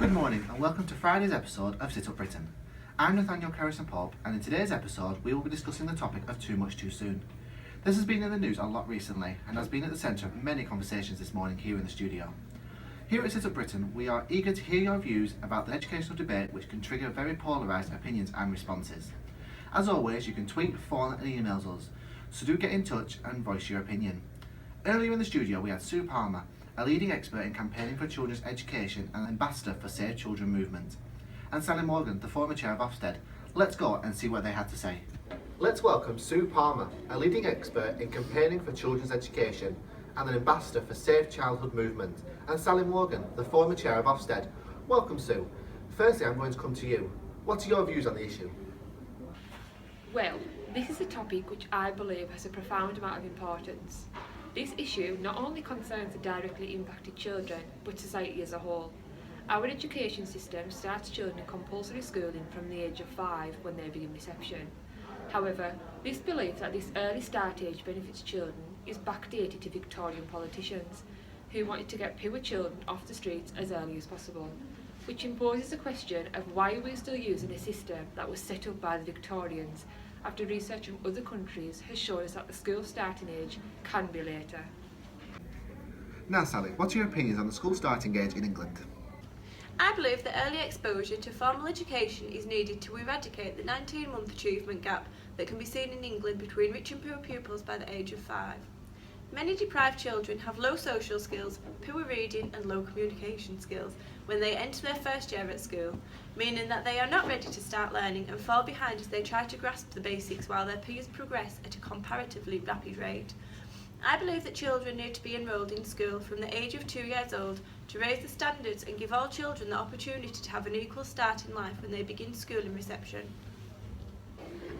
Good morning and welcome to Friday's episode of Sit Up Britain. I'm Nathaniel Kerrison-Pope, and in today's episode we will be discussing the topic of too much too soon. This has been in the news a lot recently and has been at the centre of many conversations this morning here in the studio. Here at Sit Up Britain we are eager to hear your views about the educational debate which can trigger very polarised opinions and responses. As always, you can tweet, phone and emails us, so do get in touch and voice your opinion. Earlier in the studio we had Sue Palmer, a leading expert in campaigning for children's education and ambassador for Save Children movement, and Sally Morgan, the former chair of Ofsted. Let's go and see what they had to say. Let's welcome Sue Palmer, a leading expert in campaigning for children's education and an ambassador for Save Childhood movement, and Sally Morgan, the former chair of Ofsted. Welcome, Sue. Firstly, I'm going to come to you. What are your views on the issue? Well, this is a topic which I believe has a profound amount of importance. This issue not only concerns the directly impacted children, but society as a whole. Our education system starts children in compulsory schooling from the age of 5 when they begin reception. However, this belief that this early start age benefits children is backdated to Victorian politicians, who wanted to get poor children off the streets as early as possible, which imposes the question of why we're still using a system that was set up by the Victorians, after research from other countries has shown us that the school starting age can be later. Now Sally, what are your opinions on the school starting age in England? I believe that early exposure to formal education is needed to eradicate the 19-month achievement gap that can be seen in England between rich and poor pupils by the age of 5. Many deprived children have low social skills, poor reading and low communication skills when they enter their first year at school, meaning that they are not ready to start learning and fall behind as they try to grasp the basics while their peers progress at a comparatively rapid rate. I believe that children need to be enrolled in school from the age of 2 years old to raise the standards and give all children the opportunity to have an equal start in life when they begin school and reception.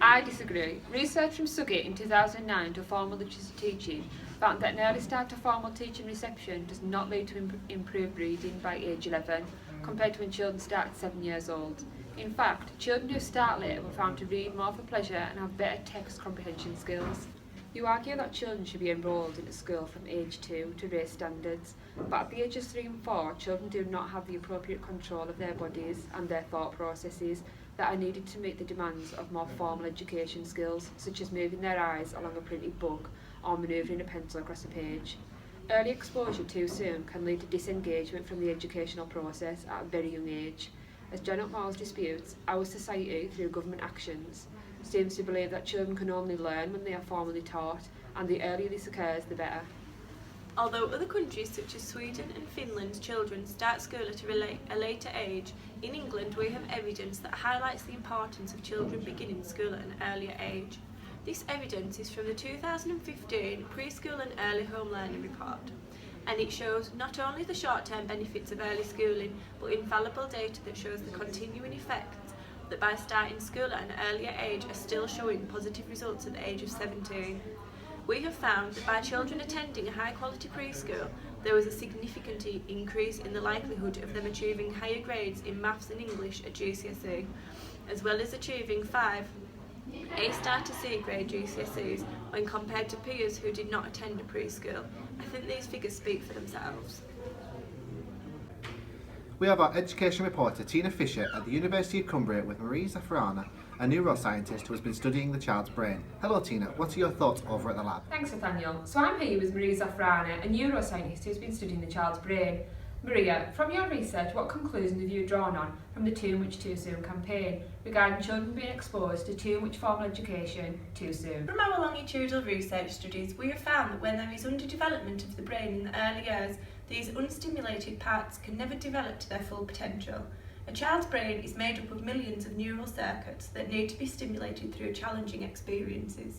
I disagree. Research from Sugget in 2009 to formal literacy teaching found that an early start to formal teaching reception does not lead to improved reading by age 11 compared to when children start at 7 years old. In fact, children who start later were found to read more for pleasure and have better text comprehension skills. You argue that children should be enrolled into school from age 2 to raise standards, but at the ages 3 and 4, children do not have the appropriate control of their bodies and their thought processes that are needed to meet the demands of more formal education skills, such as moving their eyes along a printed book or manoeuvring a pencil across a page. Early exposure too soon can lead to disengagement from the educational process at a very young age. As Janet Miles disputes, our society, through government actions, seems to believe that children can only learn when they are formally taught, and the earlier this occurs, the better. Although other countries such as Sweden and Finland's children start school at a later age, in England we have evidence that highlights the importance of children beginning school at an earlier age. This evidence is from the 2015 Preschool and Early Home Learning Report, and it shows not only the short-term benefits of early schooling, but infallible data that shows the continuing effects that by starting school at an earlier age are still showing positive results at the age of 17. We have found that by children attending a high-quality preschool, there was a significant increase in the likelihood of them achieving higher grades in maths and English at GCSE, as well as achieving 5 A-star to C grade GCSEs when compared to peers who did not attend a preschool. I think these figures speak for themselves. We have our education reporter Tina Fisher at the University of Cumbria with Marie Zafrana, a neuroscientist who has been studying the child's brain. Hello Tina, what are your thoughts over at the lab? Thanks Nathaniel. So I'm here with Marie Zafrana, a neuroscientist who's been studying the child's brain. Maria, from your research, what conclusions have you drawn on from the Too Much Too Soon campaign regarding children being exposed to too much formal education too soon? From our longitudinal research studies, we have found that when there is underdevelopment of the brain in the early years, these unstimulated parts can never develop to their full potential. A child's brain is made up of millions of neural circuits that need to be stimulated through challenging experiences.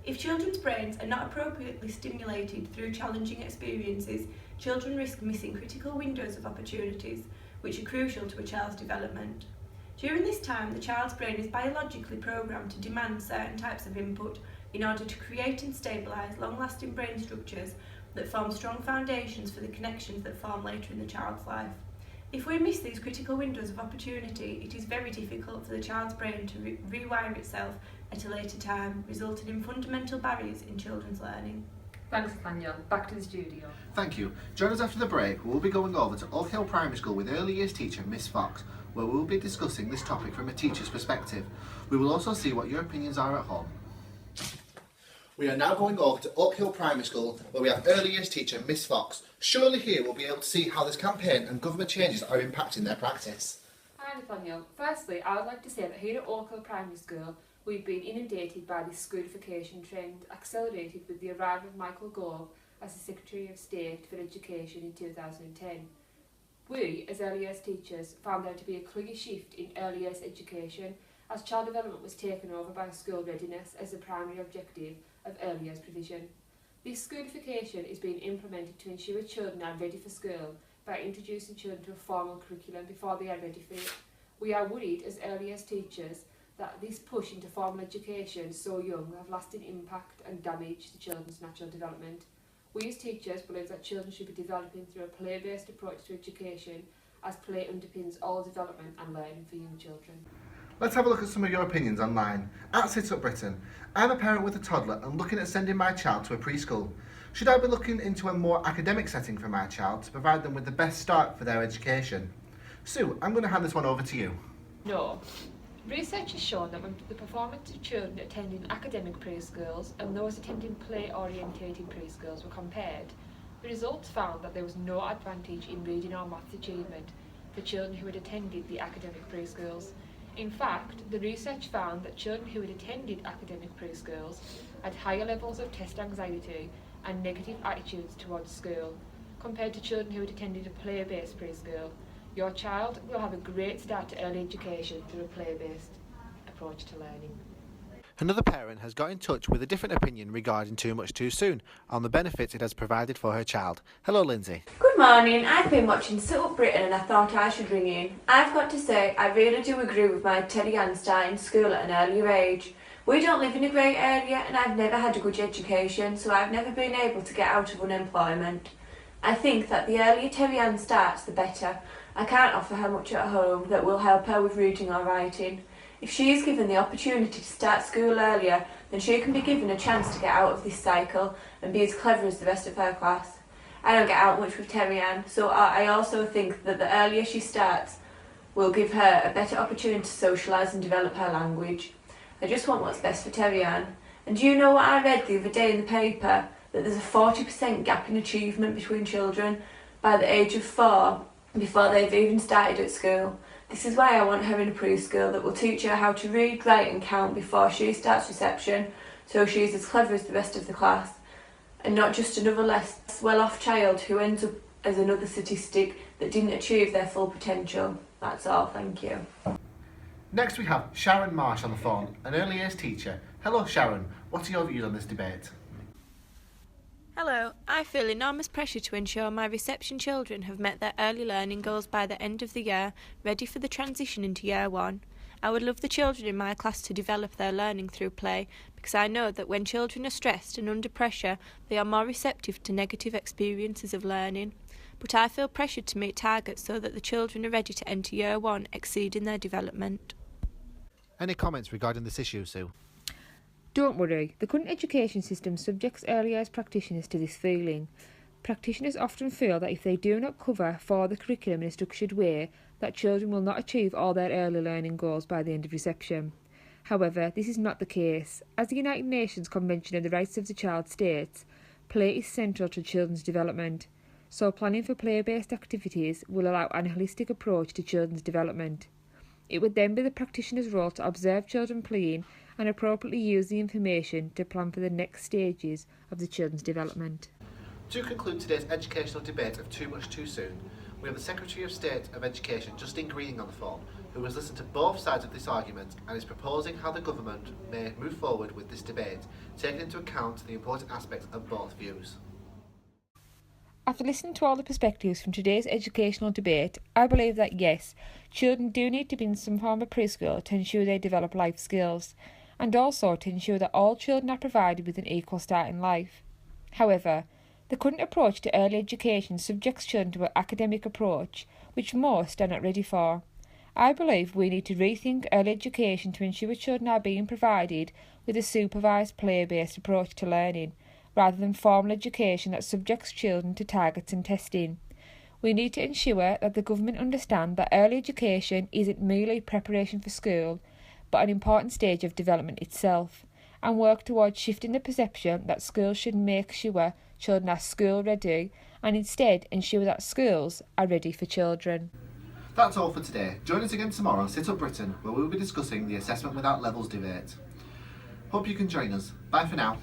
If children's brains are not appropriately stimulated through challenging experiences, children risk missing critical windows of opportunities, which are crucial to a child's development. During this time, the child's brain is biologically programmed to demand certain types of input in order to create and stabilise long-lasting brain structures that form strong foundations for the connections that form later in the child's life. If we miss these critical windows of opportunity, it is very difficult for the child's brain to rewire itself at a later time, resulting in fundamental barriers in children's learning. Thanks, Nathaniel. Back to the studio. Thank you. Join us after the break. We'll be going over to Oak Hill Primary School with early years teacher Miss Fox, where we will be discussing this topic from a teacher's perspective. We will also see what your opinions are at home. We are now going over to Oak Hill Primary School, where we have early years teacher Miss Fox. Surely here we'll be able to see how this campaign and government changes are impacting their practice. Hi, Nathaniel. Firstly, I would like to say that here at Oak Hill Primary School, we've been inundated by this schoolification trend, accelerated with the arrival of Michael Gove as the Secretary of State for Education in 2010. We, as early years teachers, found there to be a clear shift in early years education as child development was taken over by school readiness as the primary objective of early years provision. This schoolification is being implemented to ensure children are ready for school by introducing children to a formal curriculum before they are ready for it. We are worried as early years teachers that this push into formal education so young will have lasting impact and damage to children's natural development. We as teachers believe that children should be developing through a play-based approach to education, as play underpins all development and learning for young children. Let's have a look at some of your opinions online. At Sit Up Britain, I'm a parent with a toddler and looking at sending my child to a preschool. Should I be looking into a more academic setting for my child to provide them with the best start for their education? Sue, I'm going to hand this one over to you. No. Research has shown that when the performance of children attending academic preschools and those attending play-orientated preschools were compared, the results found that there was no advantage in reading or maths achievement for children who had attended the academic preschools. In fact, the research found that children who had attended academic preschools had higher levels of test anxiety and negative attitudes towards school compared to children who had attended a play-based preschool. Your child will have a great start to early education through a play-based approach to learning. Another parent has got in touch with a different opinion regarding Too Much Too Soon on the benefits it has provided for her child. Hello, Lindsay. Good morning. I've been watching Sit Up Britain and I thought I should ring in. I've got to say, I really do agree with my Teddy Ann starting school at an earlier age. We don't live in a great area and I've never had a good education, so I've never been able to get out of unemployment. I think that the earlier Terry Ann starts, the better. I can't offer her much at home that will help her with reading or writing. If she is given the opportunity to start school earlier, then she can be given a chance to get out of this cycle and be as clever as the rest of her class. I don't get out much with Terry Ann, so I also think that the earlier she starts will give her a better opportunity to socialise and develop her language. I just want what's best for Terry Ann. And do you know what I read the other day in the paper? That there's a 40% gap in achievement between children by the age of 4 before they've even started at school. This is why I want her in a preschool that will teach her how to read, write and count before she starts reception, so she's as clever as the rest of the class, and not just another less well-off child who ends up as another statistic that didn't achieve their full potential. That's all, thank you. Next we have Sharon Marsh on the phone, an early years teacher. Hello Sharon, what are your views on this debate? Hello, I feel enormous pressure to ensure my reception children have met their early learning goals by the end of the year, ready for the transition into year 1. I would love the children in my class to develop their learning through play, because I know that when children are stressed and under pressure, they are more receptive to negative experiences of learning. But I feel pressured to meet targets so that the children are ready to enter year 1, exceeding their development. Any comments regarding this issue, Sue? Don't worry, the current education system subjects early years practitioners to this feeling. Practitioners often feel that if they do not cover for the curriculum in a structured way, that children will not achieve all their early learning goals by the end of reception. However, this is not the case. As the United Nations Convention on the Rights of the Child states, play is central to children's development, so planning for play-based activities will allow an holistic approach to children's development. It would then be the practitioner's role to observe children playing and appropriately use the information to plan for the next stages of the children's development. To conclude today's educational debate of Too Much Too Soon, we have the Secretary of State of Education, Justine Greening, on the phone, who has listened to both sides of this argument and is proposing how the government may move forward with this debate, taking into account the important aspects of both views. After listening to all the perspectives from today's educational debate, I believe that yes, children do need to be in some form of preschool to ensure they develop life skills, and also to ensure that all children are provided with an equal start in life. However, the current approach to early education subjects children to an academic approach, which most are not ready for. I believe we need to rethink early education to ensure children are being provided with a supervised play-based approach to learning, rather than formal education that subjects children to targets and testing. We need to ensure that the government understand that early education isn't merely preparation for school, but an important stage of development itself, and work towards shifting the perception that schools should make sure children are school ready and instead ensure that schools are ready for children. That's all for today. Join us again tomorrow on Sit Up Britain, where we will be discussing the assessment without levels debate. Hope you can join us. Bye for now.